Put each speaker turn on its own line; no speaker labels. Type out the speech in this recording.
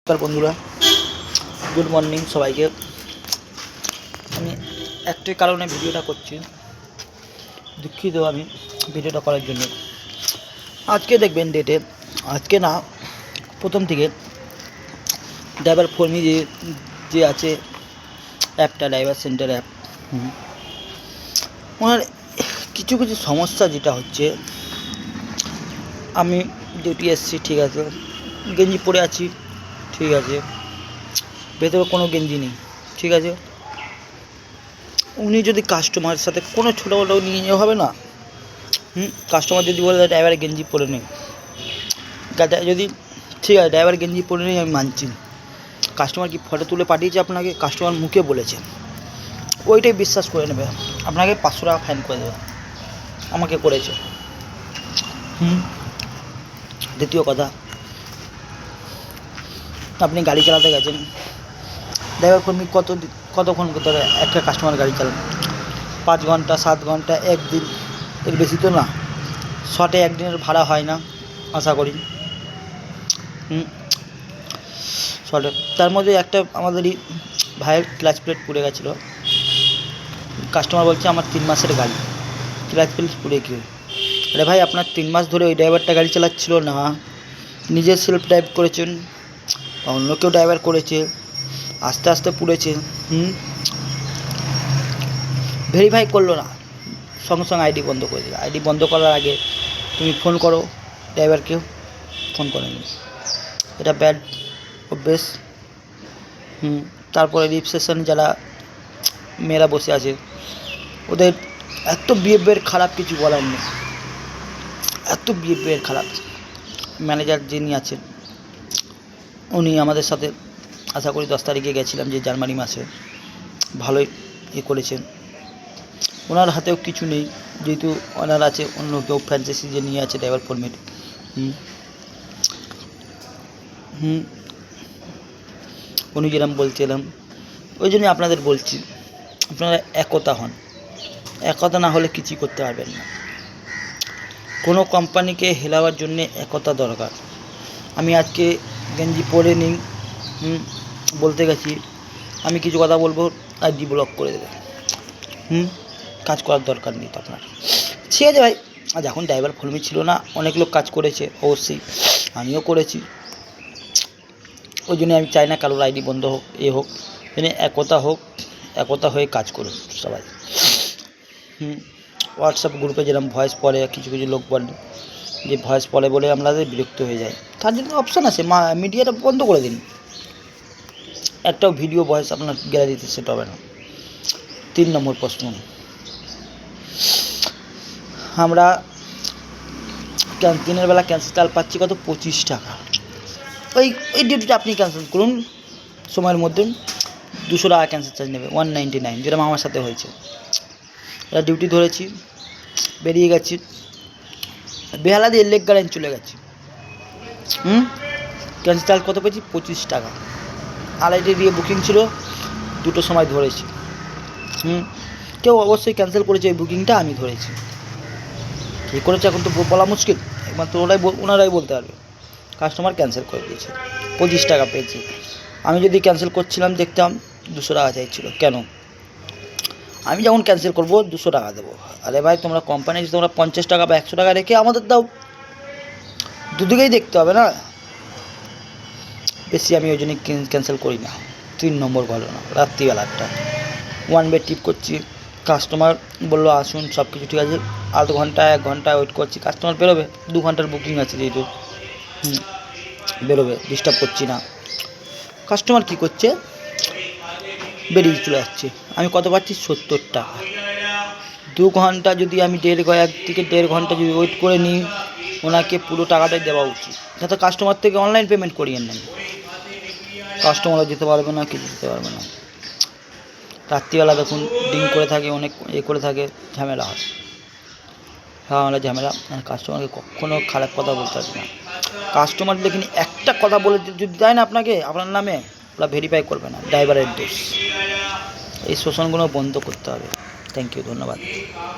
নমস্কার বন্ধুরা, good morning সবাইকে। আমি একটাই কারণে ভিডিওটা করছি, দুঃখিত আমি ভিডিওটা করার জন্য। আজকে দেখবেন ডেটে, আজকে না প্রথম থেকে ড্রাইভার ফোরমি যে আছে অ্যাপটা, ড্রাইভার সেন্টার অ্যাপ, ওনার কিছু কিছু সমস্যা যেটা হচ্ছে, আমি ডিউটি এসেছি, ঠিক আছে, গেঞ্জি পরে আছি, ঠিক আছে, ভেতরে কোনো গেঞ্জি নেই, ঠিক আছে। উনি যদি কাস্টমারের সাথে কোনো ছোটোখাটো নিয়ে হবে না, কাস্টমার যদি বলে ড্রাইভার গেঞ্জি পরে নেই, যদি ঠিক আছে ড্রাইভার গেঞ্জি পরে নেই আমি মানছি, কাস্টমার কি ফটো তুলে পাঠিয়েছে আপনাকে, কাস্টমার মুখে বলেছে, ওইটাই বিশ্বাস করে নেবে, আপনাকে 500 টাকা ফাইন করে দেবে, আমাকে করেছে। দ্বিতীয় কথা, আপনি গাড়ি চালাতে গেছেন, ড্রাইভার কর্মী কতক্ষণ ধরে একটা কাস্টমার গাড়ি চালান, 5 ঘন্টা 7 ঘন্টা, একদিন, এর বেশি তো না। শর্টে একদিনের ভাড়া হয় না আশা করি, শর্টে। তার মধ্যে একটা আমাদেরই ভাইয়ের ক্লাচ প্লেট পুড়ে গেছিলো, কাস্টমার বলছে আমার 3 মাসের গাড়ি, ক্লাচ প্লেট পুড়ে গিয়ে, আরে ভাই আপনার 3 মাস ধরে ওই ড্রাইভারটা গাড়ি চালাচ্ছিল না, নিজে সেলফ ড্রাইভ করেছেন, অন্য কেউ ড্রাইভার করেছে, আস্তে আস্তে পুড়েছে, ভেরিফাই করলো না, সঙ্গে সঙ্গে আইডি বন্ধ করে দিল। আইডি বন্ধ করার আগে তুমি ফোন করো ড্রাইভারকে, ফোন করেনি, এটা ব্যাড অভ্যেস। তারপরে রিসেপশনে যারা মেয়েরা বসে আছে, ওদের এত বিহেভিয়ার খারাপ, কিছু বলার নেই, এত বিহেভিয়ার খারাপ। ম্যানেজার যিনি আছেন, উনি আমাদের সাথে আশা করি 10 তারিখে গেছিলাম, যে জানুয়ারি মাসে, ভালোই করেছেন। ওনার হাতেও কিছু নেই, যেহেতু ওনার আছে অন্য কেউ ফ্র্যাঞ্চাইজি যে নিয়ে আছে ড্রাইভার পারমিট, উনি যেরকম বলছিলাম, ওই জন্যই আপনাদের বলছি, আপনারা একতা হন, একতা না হলে কিছুই করতে পারবেন না। কোনো কোম্পানিকে হেলাবার জন্যে একতা দরকার। আমি আজকে গেঞ্জি পরে নিই, বলতে গেছি, আমি কিছু কথা বলবো, আইডি ব্লক করে দেবে, কাজ করার দরকার নেই তো আপনার, ঠিক আছে ভাই। আজ এখন ড্রাইভার ফলমি ছিল না, অনেক লোক কাজ করেছে, অবশ্যই আমিও করেছি, ওই জন্য আমি চাই না কারোর আইডি বন্ধ হোক, হোক, মানে একতা হোক, একতা হয়ে কাজ করুন সবাই। হোয়াটসঅ্যাপ গ্রুপে যেরকম ভয়েস পড়ে, কিছু কিছু লোক বলে যে ভয়েস পড়ে বলে আমাদের বিরক্ত হয়ে যায়, তার জন্য অপশান আছে, মিডিয়াটা বন্ধ করে দিন, একটাও ভিডিও ভয়েস আপনার গ্যালারিতে সেট হবে না। 3 নম্বর প্রশ্ন, আমরা দিনের বেলা ক্যান্সেল চাল পাচ্ছি কত, 25 টাকা। ওই ডিউটিটা আপনি ক্যান্সেল করুন সময়ের মধ্যে, 200 টাকা ক্যান্সেল চার্জ নেবে, 199, যেরকম আমার সাথে হয়েছে। এরা ডিউটি ধরেছি, বেরিয়ে গেছি, বেহালা দিয়ে লেক গার্ডেন চলে গেছি, ক্যান্সেল চার্জ কত পেয়েছি, 25 টাকা। আড়াইটে দিয়ে বুকিং ছিল, 2টোর সময় ধরেছি। কেউ অবশ্যই ক্যান্সেল করেছে, ওই বুকিংটা আমি ধরেছি, কী করেছে এখন তো বলা মুশকিল, একমাত্র ওনারাই বলতে পারবে। কাস্টমার ক্যান্সেল করে দিয়েছে, 25 টাকা পেয়েছি। আমি যদি ক্যান্সেল করছিলাম দেখতাম 200 টাকা চাইছিল, কেন? আমি যখন ক্যান্সেল করবো 200 টাকা দেবো, আরে ভাই তোমরা কোম্পানি তোমরা 50 টাকা বা 100 টাকা রেখে আমাদের দাও, দুদিকেই দেখতে হবে না। বেশি আমি ওই জন্য ক্যান্সেল করি না। 3 নম্বর ঘটনা, রাত্রিবেলাটা 1 বে টিপ করছি, কাস্টমার বললো আসুন, সব কিছু ঠিক আছে, আধ ঘন্টা 1 ঘন্টা ওয়েট করছি, কাস্টমার বেরোবে, 2 ঘন্টার বুকিং আছে যেহেতু, বেরোবে, ডিস্টার্ব করছি না। কাস্টমার কী করছে, বেরিয়ে চলে যাচ্ছে, আমি কত পাচ্ছি, 70 টাকা। 2 ঘন্টা যদি আমি 1 থেকে 1.5 ঘন্টা যদি ওয়েট করে নিই, ওনাকে পুরো টাকাটাই দেওয়া উচিত, যাতে কাস্টমার থেকে অনলাইন পেমেন্ট করিয়ে নেন, কাস্টমারও যেতে পারবে না, কিছু যেতে পারবে না। রাত্রিবেলা দেখুন ড্রিঙ্ক করে থাকে, অনেক করে থাকে, ঝামেলা হয়, ঝামেলা। কাস্টমারকে কখনো খারাপ কথা বলতে পারবে না, কাস্টমার দেখুন একটা কথা বলে যদি দেয় না আপনাকে আপনার নামে, ওরা ভেরিফাই করবে না, ড্রাইভারের দোষ। এই শোষণগুলো বন্ধ করতে হবে। থ্যাংক ইউ, ধন্যবাদ।